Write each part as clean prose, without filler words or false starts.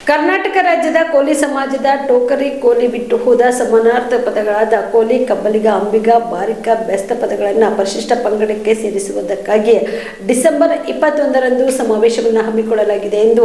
ಕರ್ನಾಟಕ ರಾಜ್ಯದ ಕೋಲಿ ಸಮಾಜದ ಟೋಕರಿ ಕೋಲಿ ಬಿಟ್ಟು ಹೋದ ಸಮಾನಾರ್ಥ ಪದಗಳಾದ ಕೋಲಿ, ಕಬ್ಬಲಿಗ, ಅಂಬಿಗ, ಬಾರಿಕ, ಬೆಸ್ತ ಪದಗಳನ್ನು ಪರಿಶಿಷ್ಟ ಪಂಗಡಕ್ಕೆ ಸೇರಿಸುವುದಕ್ಕಾಗಿ ಡಿಸೆಂಬರ್ 21ರಂದು ಸಮಾವೇಶವನ್ನು ಹಮ್ಮಿಕೊಳ್ಳಲಾಗಿದೆ ಎಂದು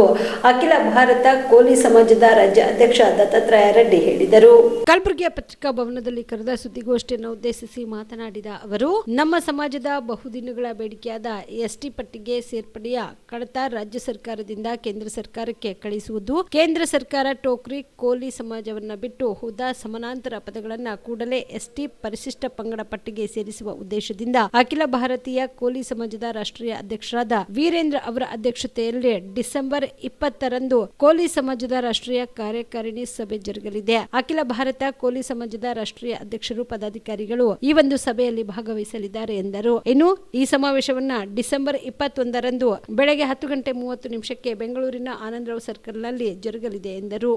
ಅಖಿಲ ಭಾರತ ಕೋಲಿ ಸಮಾಜದ ರಾಜ್ಯ ಅಧ್ಯಕ್ಷ ದತ್ತಾತ್ರೇಯ ರೆಡ್ಡಿ ಹೇಳಿದರು. ಕಲಬುರಗಿಯ ಪತ್ರಿಕಾ ಭವನದಲ್ಲಿ ಕರೆದ ಸುದ್ದಿಗೋಷ್ಠಿಯನ್ನು ಉದ್ದೇಶಿಸಿ ಮಾತನಾಡಿದ ಅವರು, ನಮ್ಮ ಸಮಾಜದ ಬಹುದಿನಗಳ ಬೇಡಿಕೆಯಾದ ಎಸ್ಟಿ ಪಟ್ಟಿಗೆ ಸೇರ್ಪಡೆಯ ಕಡತ ರಾಜ್ಯ ಸರ್ಕಾರದಿಂದ ಕೇಂದ್ರ ಸರ್ಕಾರಕ್ಕೆ ಕಳಿಸುವುದು, ಕೇಂದ್ರ ಸರ್ಕಾರ ಟೋಕ್ರಿ ಕೋಲಿ ಸಮಾಜವನ್ನ ಬಿಟ್ಟು ಹೋದ ಸಮಾನಾಂತರ ಪದಗಳನ್ನು ಕೂಡಲೇ ಎಸ್ಟಿ ಪರಿಶಿಷ್ಟ ಪಂಗಡ ಪಟ್ಟಿಗೆ ಸೇರಿಸುವ ಉದ್ದೇಶದಿಂದ ಅಖಿಲ ಭಾರತೀಯ ಕೋಲಿ ಸಮಾಜದ ರಾಷ್ಟ್ರೀಯ ಅಧ್ಯಕ್ಷರಾದ ವೀರೇಂದ್ರ ಅವರ ಅಧ್ಯಕ್ಷತೆಯಲ್ಲಿ ಡಿಸೆಂಬರ್ 20ರಂದು ಕೋಲಿ ಸಮಾಜದ ರಾಷ್ಟ್ರೀಯ ಕಾರ್ಯಕಾರಿಣಿ ಸಭೆ ಜರುಗಲಿದೆ. ಅಖಿಲ ಭಾರತ ಕೋಲಿ ಸಮಾಜದ ರಾಷ್ಟ್ರೀಯ ಅಧ್ಯಕ್ಷರು, ಪದಾಧಿಕಾರಿಗಳು ಈ ಒಂದು ಸಭೆಯಲ್ಲಿ ಭಾಗವಹಿಸಲಿದ್ದಾರೆ ಎಂದರು. ಇನ್ನು ಈ ಸಮಾವೇಶವನ್ನ ಡಿಸೆಂಬರ್ 21ರಂದು ಬೆಳಗ್ಗೆ 10:30 ಬೆಂಗಳೂರಿನ ಆನಂದರಾವ್ ಸರ್ಕಲ್ನಲ್ಲಿ ಜರುಗಲಿದೆ ಎಂದರು.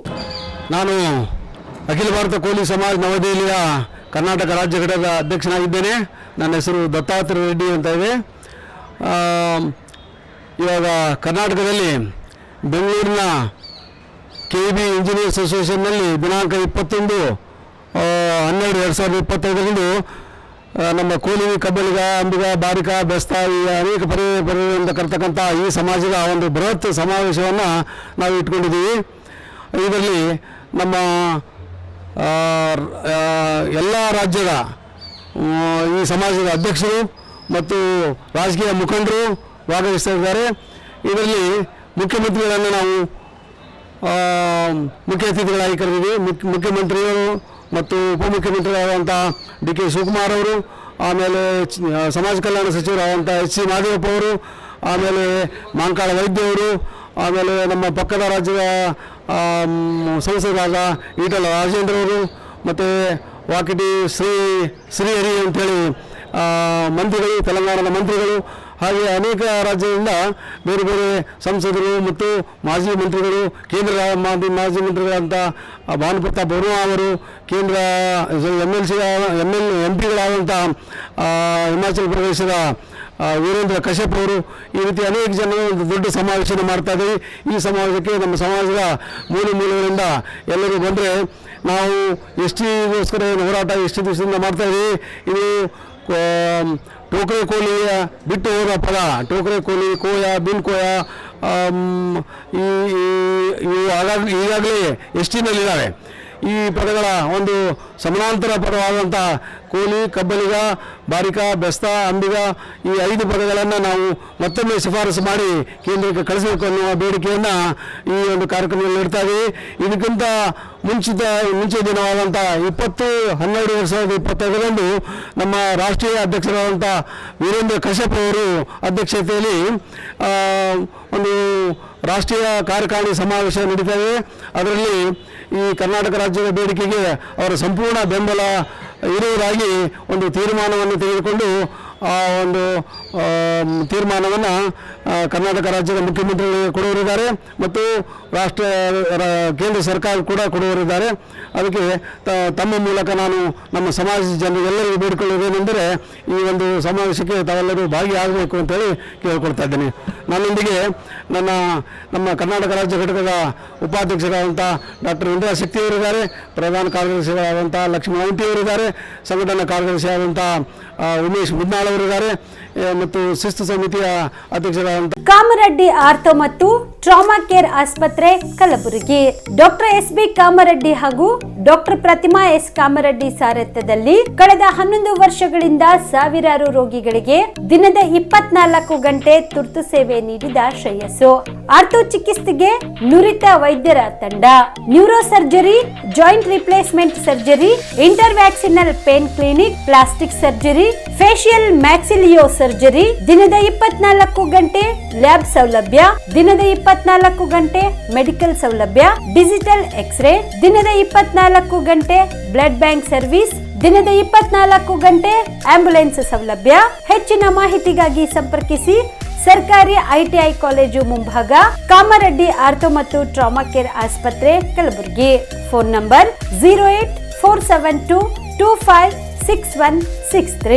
ನಾನು ಅಖಿಲ ಭಾರತ ಕೋಲಿ ಸಮಾಜ ನವದೆಹಲಿಯ ಕರ್ನಾಟಕ ರಾಜ್ಯ ಘಟಕದ ಅಧ್ಯಕ್ಷನಾಗಿದ್ದೇನೆ. ನನ್ನ ಹೆಸರು ದತ್ತಾತ್ರೇಯ ರೆಡ್ಡಿ ಅಂತ ಇದೆ. ಇವಾಗ ಕರ್ನಾಟಕದಲ್ಲಿ ಬೆಂಗಳೂರಿನ KB ಇಂಜಿನಿಯರ್ಸ್ ಅಸೋಸಿಯೇಷನ್ನಲ್ಲಿ ದಿನಾಂಕ 21/12/2025ರಂದು ನಮ್ಮ ಕೋಲಿ, ಕಬ್ಬಲಿಗ, ಅಂಬಿಗ, ಬಾರಿಕ, ಬೆಸ್ತ ಈ ಅನೇಕ ಪರಿಯಿಂದ ಕರ್ತಕ್ಕಂಥ ಈ ಸಮಾಜದ ಒಂದು ಬೃಹತ್ ಸಮಾವೇಶವನ್ನು ನಾವು ಇಟ್ಕೊಂಡಿದ್ದೀವಿ. ಇದರಲ್ಲಿ ನಮ್ಮ ಎಲ್ಲ ರಾಜ್ಯದ ಈ ಸಮಾಜದ ಅಧ್ಯಕ್ಷರು ಮತ್ತು ರಾಜಕೀಯ ಮುಖಂಡರು ಭಾಗವಹಿಸ್ತಾ ಇದ್ದಾರೆ. ಇದರಲ್ಲಿ ಮುಖ್ಯಮಂತ್ರಿಗಳನ್ನು ನಾವು ಮುಖ್ಯ ಅತಿಥಿಗಳಾಗಿ ಕರೆದಿದ್ದೀವಿ. ಮುಖ್ಯಮಂತ್ರಿಗಳು ಮತ್ತು ಉಪಮುಖ್ಯಮಂತ್ರಿಗಳಾದಂಥ DK ಶಿವಕುಮಾರ್ ಅವರು, ಆಮೇಲೆ ಸಮಾಜ ಕಲ್ಯಾಣ ಸಚಿವರಾದಂಥ HC ಮಾದೇವಪ್ಪ ಅವರು, ಆಮೇಲೆ ಮಾಂಕಾಳ ವೈದ್ಯ ಅವರು, ಆಮೇಲೆ ನಮ್ಮ ಪಕ್ಕದ ರಾಜ್ಯದ ಸಂಸದರಾದ ಈಟಲ ರಾಜೇಂದ್ರ ಅವರು, ಮತ್ತು ವಾಕಿಟಿ ಶ್ರೀಹರಿ ಅಂಥೇಳಿ ಮಂತ್ರಿಗಳು, ತೆಲಂಗಾಣದ ಮಂತ್ರಿಗಳು, ಹಾಗೆ ಅನೇಕ ರಾಜ್ಯದಿಂದ ಬೇರೆ ಬೇರೆ ಸಂಸದರು ಮತ್ತು ಮಾಜಿ ಮಂತ್ರಿಗಳು, ಕೇಂದ್ರ ಮಾಜಿ ಮಂತ್ರಿಗಳಂಥ ಭಾನುಪ್ರತಾಪ್ ಬರುವಾ ಅವರು, ಕೇಂದ್ರ MP ಗಳಾದಂಥ ಹಿಮಾಚಲ ಪ್ರದೇಶದ ವೀರೇಂದ್ರ ಕಶ್ಯಪ್ ಅವರು, ಈ ರೀತಿ ಅನೇಕ ಜನ ಒಂದು ದೊಡ್ಡ ಸಮಾವೇಶನ ಮಾಡ್ತಾ ಇದ್ದೀವಿ. ಈ ಸಮಾವೇಶಕ್ಕೆ ನಮ್ಮ ಸಮಾಜದ ಮೂಲೆಗಳಿಂದ ಎಲ್ಲರೂ ಬಂದರೆ ನಾವು ಎಸ್ಟಿಗೋಸ್ಕರ ಹೋರಾಟ ಎಷ್ಟು ದಿವಸದಿಂದ ಮಾಡ್ತಾಯಿದ್ದೀವಿ. ಇದು ಟೋಕ್ರೆ ಕೋಲಿಯ ಬಿಟ್ಟು ಹೋದ ಪದ, ಟೋಕ್ರೆ ಕೋಲಿ, ಕೋಯ, ಬಿನ್ ಕೋಯ ಈಗಾಗಲೇ ಎಸ್ಟಿನಲ್ಲಿದ್ದಾವೆ. ಈ ಪದಗಳ ಒಂದು ಸಮಾನಾಂತರ ಪದವಾದಂಥ ಕೋಲಿ, ಕಬ್ಬಲಿಗ, ಬಾರಿಕ, ಬೆಸ್ತ, ಅಂಬಿಗ ಈ 5 ಪದಗಳನ್ನು ನಾವು ಮತ್ತೊಮ್ಮೆ ಶಿಫಾರಸು ಮಾಡಿ ಕೇಂದ್ರಕ್ಕೆ ಕಳಿಸಬೇಕು ಅನ್ನುವ ಬೇಡಿಕೆಯನ್ನು ಈ ಒಂದು ಕಾರ್ಯಕ್ರಮದಲ್ಲಿ ಇಡ್ತಾ ಇದ್ದೀವಿ. ಇದಕ್ಕಿಂತ ಮುಂಚೆ ದಿನವಾದಂಥ 20/12/2025ರಂದು ನಮ್ಮ ರಾಷ್ಟ್ರೀಯ ಅಧ್ಯಕ್ಷರಾದಂಥ ವೀರೇಂದ್ರ ಕಶ್ಯಪ್ ಅವರು ಅಧ್ಯಕ್ಷತೆಯಲ್ಲಿ ಒಂದು ರಾಷ್ಟ್ರೀಯ ಕಾರ್ಯಕಾರಿಣಿ ಸಮಾವೇಶ ನಡೀತಾ ಇದೆ. ಅದರಲ್ಲಿ ಈ ಕರ್ನಾಟಕ ರಾಜ್ಯದ ಬೇಡಿಕೆಗೆ ಅವರ ಸಂಪೂರ್ಣ ಬೆಂಬಲ ಇರುವುದಾಗಿ ಒಂದು ತೀರ್ಮಾನವನ್ನು ತೆಗೆದುಕೊಂಡು ಆ ಒಂದು ತೀರ್ಮಾನವನ್ನು ಕರ್ನಾಟಕ ರಾಜ್ಯದ ಮುಖ್ಯಮಂತ್ರಿಗಳಿಗೆ ಕೊಡುವರಿದ್ದಾರೆ ಮತ್ತು ಕೇಂದ್ರ ಸರ್ಕಾರ ಕೂಡ ಕೊಡುವರಿದ್ದಾರೆ. ಅದಕ್ಕೆ ತಮ್ಮ ಮೂಲಕ ನಾನು ನಮ್ಮ ಸಮಾಜದ ಜನರಿಗೆಲ್ಲರಿಗೂ ಬೇಡಿಕೊಳ್ಳುವುದೇನೆಂದರೆ ಈ ಒಂದು ಸಮಾವೇಶಕ್ಕೆ ತಾವೆಲ್ಲರೂ ಭಾಗಿಯಾಗಬೇಕು ಅಂತೇಳಿ ಕೇಳಿಕೊಳ್ತಾ ಇದ್ದೇನೆ. ನನ್ನೊಂದಿಗೆ ನಮ್ಮ ಕರ್ನಾಟಕ ರಾಜ್ಯ ಘಟಕದ ಉಪಾಧ್ಯಕ್ಷರಾದಂಥ ಡಾಕ್ಟರ್ ಇಂದಿರಾ ಶಕ್ತಿ ಅವರಿದ್ದಾರೆ, ಪ್ರಧಾನ ಕಾರ್ಯದರ್ಶಿಗಳಾದಂಥ ಲಕ್ಷ್ಮೀ ಔಂಟಿ ಅವರಿದ್ದಾರೆ, ಸಂಘಟನಾ ಕಾರ್ಯದರ್ಶಿಯಾದಂಥ ಉಮೇಶ್ ಮುದ್ನಾಳ್ ಅವರಿದ್ದಾರೆ ಮತ್ತು ಶಿಸ್ತು ಸಮಿತಿಯ ಅಧ್ಯಕ್ಷರಾದಂಥ ಕಾಮರೆಡ್ಡಿ ಆರ್ಥೋ ಮತ್ತು ಟ್ರಾಮಾ ಕೇರ್ ಆಸ್ಪತ್ರೆ ಕಲಬುರಗಿ. ಡಾಕ್ಟರ್ SB ಕಾಮರೆಡ್ಡಿ ಹಾಗೂ ಡಾಕ್ಟರ್ ಪ್ರತಿಮಾ S ಕಾಮರೆಡ್ಡಿ ಸಾರಥ್ಯದಲ್ಲಿ ಕಳೆದ 11 ವರ್ಷಗಳಿಂದ ಸಾವಿರಾರು ರೋಗಿಗಳಿಗೆ ದಿನದ 24 ಗಂಟೆ ತುರ್ತು ಸೇವೆ ನೀಡಿದ ಶ್ರೇಯಸ್ಸು. ಆರ್ಥೋ ಚಿಕಿತ್ಸೆಗೆ ನುರಿತ ವೈದ್ಯರ ತಂಡ, neuro surgery, joint replacement surgery, interventional pain clinic, plastic surgery, facial maxillo surgery, ದಿನದ 24 ಗಂಟೆ ಲ್ಯಾಬ್ ಸೌಲಭ್ಯ, ದಿನದ 24 ಗಂಟೆ ಮೆಡಿಕಲ್ ಸೌಲಭ್ಯ, ಡಿಜಿಟಲ್ ಎಕ್ಸ್ರೇ, ದಿನದ 24 ಗಂಟೆ ಬ್ಲಡ್ ಬ್ಯಾಂಕ್ ಸರ್ವಿಸ್, ದಿನದ 24 ಗಂಟೆ ಆಂಬ್ಯುಲೆನ್ಸ್ ಸೌಲಭ್ಯ. ಹೆಚ್ಚಿನ ಮಾಹಿತಿಗಾಗಿ ಸಂಪರ್ಕಿಸಿ ಸರ್ಕಾರಿ ITI ಕಾಲೇಜು ಮುಂಭಾಗ, ಕಾಮರೆಡ್ಡಿ ಆರ್ಥೋ ಮತ್ತು ಟ್ರಾಮಾ ಕೇರ್ ಆಸ್ಪತ್ರೆ ಕಲಬುರಗಿ. Phone number 08472256163.